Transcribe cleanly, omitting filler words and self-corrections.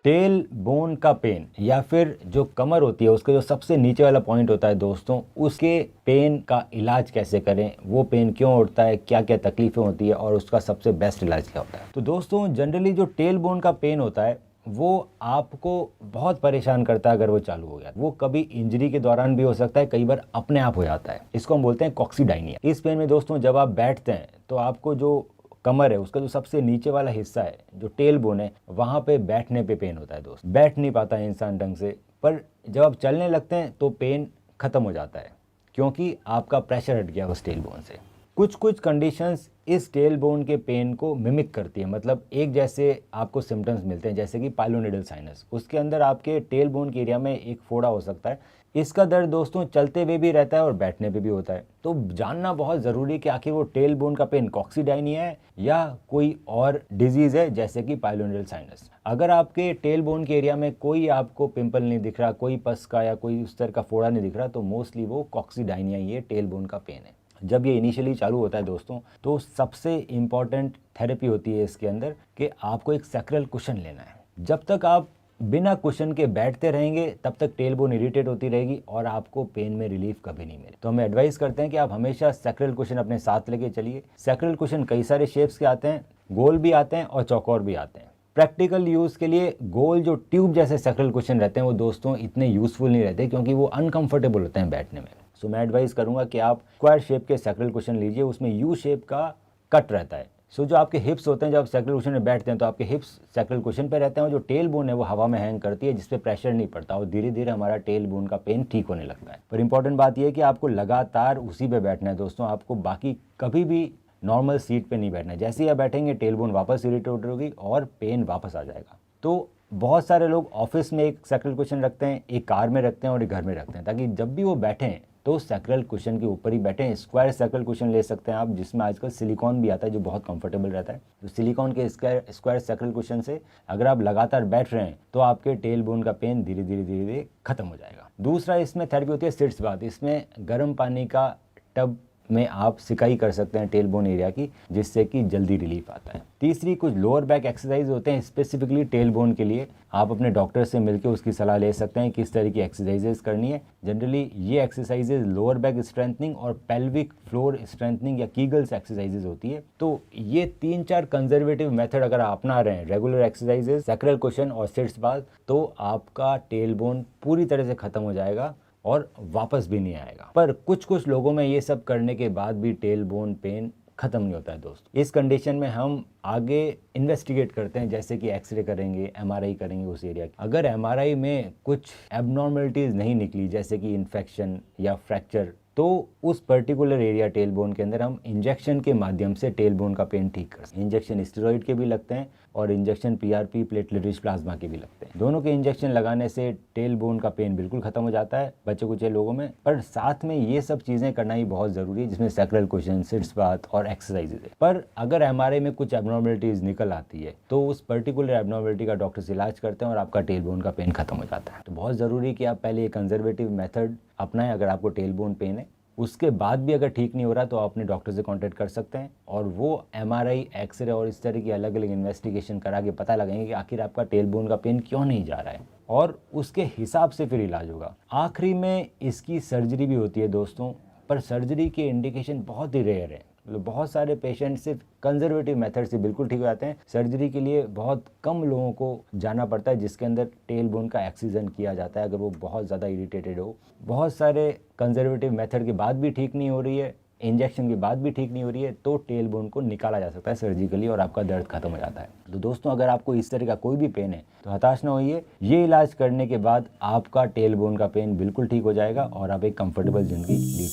Tail bone का pen या फिर जो कमर होती है उसका जो सबसे नीचे वाला पॉइंट होता है दोस्तों, उसके पेन का इलाज कैसे करें, वो पेन क्यों उठता है, क्या क्या तकलीफें होती है और उसका सबसे बेस्ट इलाज क्या होता है। तो दोस्तों जनरली जो टेल बोन का पेन होता है वो आपको बहुत परेशान करता है। अगर वो चालू हो गया वो कभी इंजरी के दौरान भी हो सकता है, कई बार अपने आप हो जाता है। इसको हम बोलते हैं कॉक्सीडाइनिया। इस पेन में दोस्तों जब आप बैठते हैं तो आपको जो कमर है उसका जो सबसे नीचे वाला हिस्सा है, जो टेल बोन है, वहां पे बैठने पे पेन होता है दोस्त। बैठ नहीं पाता है इंसान ढंग से, पर जब आप चलने लगते हैं तो पेन खत्म हो जाता है क्योंकि आपका प्रेशर हट गया उस टेल बोन से। कुछ कुछ कंडीशंस इस टेल बोन के पेन को मिमिक करती है, मतलब एक जैसे आपको सिम्टम्स मिलते हैं, जैसे कि पाइलोनेडल साइनस। उसके अंदर आपके टेल बोन के एरिया में एक फोड़ा हो सकता है। इसका दर्द दोस्तों चलते हुए भी रहता है और बैठने पे भी होता है। तो जानना बहुत ज़रूरी है कि आखिर वो टेल बोन का पेन कॉक्सीडाइनिया है या कोई और डिजीज़ है जैसे कि पाइलोनेडल साइनस। अगर आपके टेल बोन के एरिया में कोई आपको पिंपल नहीं दिख रहा, कोई पस का या कोई उस तरह का फोड़ा नहीं दिख रहा, तो मोस्टली वो कॉक्सीडाइनिया ही है, टेल बोन का पेन है। जब ये इनिशियली चालू होता है दोस्तों तो सबसे इम्पॉर्टेंट थेरेपी होती है इसके अंदर कि आपको एक सैक्रल कुशन लेना है। जब तक आप बिना कुशन के बैठते रहेंगे तब तक टेल बोन इरिटेट होती रहेगी और आपको पेन में रिलीफ कभी नहीं मिले। तो हम एडवाइस करते हैं कि आप हमेशा सैक्रल कुशन अपने साथ लेके चलिए। सैक्रल कुशन कई सारे शेप्स के आते हैं, गोल भी आते हैं और चौकोर भी आते हैं। प्रैक्टिकल यूज़ के लिए गोल जो ट्यूब जैसे सैक्रल कुशन रहते हैं वो दोस्तों इतने यूज़फुल नहीं रहते क्योंकि वो अनकंफर्टेबल होते हैं बैठने में। सो मैं एडवाइस करूंगा कि आप स्क्वायर शेप के सैक्रल कुशन लीजिए, उसमें यू शेप का कट रहता है। सो जो आपके हिप्स होते हैं, जब आप सैक्रल कुशन में बैठते हैं तो आपके हिप्स सैक्रल कुशन पे रहते हैं और जो टेल बोन है वो हवा में हैंग करती है, जिसपे प्रेशर नहीं पड़ता और धीरे धीरे हमारा टेल बोन का पेन ठीक होने लगता है। पर इंपॉर्टेंट बात यह है कि आपको लगातार उसी पे बैठना है दोस्तों, आपको बाकी कभी भी नॉर्मल सीट पे नहीं बैठना है। जैसे ही आप बैठेंगे टेल बोन वापस इरिटेट होगी और पेन वापस आ जाएगा। तो बहुत सारे लोग ऑफिस में एक सैक्रल कुशन रखते हैं, एक कार में रखते हैं और एक घर में रखते हैं, ताकि जब भी वो बैठें तो सैक्रल कुशन के ऊपर ही बैठें। स्क्वायर सैक्रल कुशन ले सकते हैं आप, जिसमें आजकल सिलिकॉन भी आता है जो बहुत कंफर्टेबल रहता है। तो सिलिकॉन के स्क्वायर सैक्रल कुशन से अगर आप लगातार बैठ रहे हैं तो आपके टेल बोन का पेन धीरे धीरे धीरे धीरे खत्म हो जाएगा। दूसरा इसमें थेरेपी होती है सिट्स बाथ। इसमें गर्म पानी का टब में आप सिकाई कर सकते हैं टेल बोन एरिया की, जिससे कि जल्दी रिलीफ आता है। तीसरी कुछ लोअर बैक एक्सरसाइज होते हैं स्पेसिफिकली टेल बोन के लिए। आप अपने डॉक्टर से मिलकर उसकी सलाह ले सकते हैं किस तरह की एक्सरसाइजेज करनी है। जनरली ये एक्सरसाइजेज लोअर बैक स्ट्रेंथनिंग और पेल्विक फ्लोर स्ट्रेंथनिंग या कीगल्स एक्सरसाइजेज होती है। तो ये 3-4 कंजर्वेटिव मेथड अगर आप अपना रहे हैं, रेगुलर एक्सरसाइजेज, सैक्रल कुशन और सिट्स बाथ, तो आपका टेल बोन पूरी तरह से खत्म हो जाएगा और वापस भी नहीं आएगा। पर कुछ कुछ लोगों में ये सब करने के बाद भी टेल बोन पेन खत्म नहीं होता है दोस्तों। इस कंडीशन में हम आगे इन्वेस्टिगेट करते हैं, जैसे कि एक्सरे करेंगे, एमआरआई करेंगे उस एरिया की। अगर एमआरआई में कुछ एबनॉर्मलिटीज नहीं निकली, जैसे कि इन्फेक्शन या फ्रैक्चर, तो उस पर्टिकुलर एरिया टेल बोन के अंदर हम इंजेक्शन के माध्यम से टेल बोन का पेन ठीक कर सकते हैं। इंजेक्शन स्टेरॉइड के भी लगते हैं और injection PRP platelet rich plasma के भी लगते हैं। दोनों के इंजेक्शन लगाने से टेल बोन का पेन बिल्कुल खत्म हो जाता है बच्चे कुचे लोगों में। पर साथ में ये सब चीज़ें करना ही बहुत ज़रूरी है, जिसमें सैक्रल कुशन, सिट्स बाथ और एक्सरसाइजेज है। पर अगर एमआरआई में कुछ एबनॉर्मलिटीज निकल आती है तो उस पर्टिकुलर एबनॉर्मलिटी का डॉक्टर से इलाज करते हैं और आपका टेल बोन का पेन खत्म हो जाता है। तो बहुत ज़रूरी है कि आप पहले ये कंजर्वेटिव मेथड अपनाएं अगर आपको टेल बोन पेन है। उसके बाद भी अगर ठीक नहीं हो रहा तो आप अपने डॉक्टर से कांटेक्ट कर सकते हैं और वो एमआरआई, एक्सरे और इस तरह की अलग अलग इन्वेस्टिगेशन करा के पता लगाएंगे कि आखिर आपका टेल बोन का पेन क्यों नहीं जा रहा है और उसके हिसाब से फिर इलाज होगा। आखिरी में इसकी सर्जरी भी होती है दोस्तों, पर सर्जरी के इंडिकेशन बहुत ही रेयर है। मतलब बहुत सारे पेशेंट सिर्फ कंजर्वेटिव मेथड से बिल्कुल ठीक हो जाते हैं। सर्जरी के लिए बहुत कम लोगों को जाना पड़ता है, जिसके अंदर टेल बोन का एक्सीजन किया जाता है अगर वो बहुत ज़्यादा इरिटेटेड हो। बहुत सारे कंजर्वेटिव मेथड के बाद भी ठीक नहीं हो रही है, इंजेक्शन के बाद भी ठीक नहीं हो रही है, तो टेल बोन को निकाला जा सकता है सर्जिकली और आपका दर्द खत्म हो जाता है। तो दोस्तों अगर आपको इस तरह का कोई भी पेन है तो हताश ना होइए, ये इलाज करने के बाद आपका टेल बोन का पेन बिल्कुल ठीक हो जाएगा और आप एक कंफर्टेबल जिंदगी लीड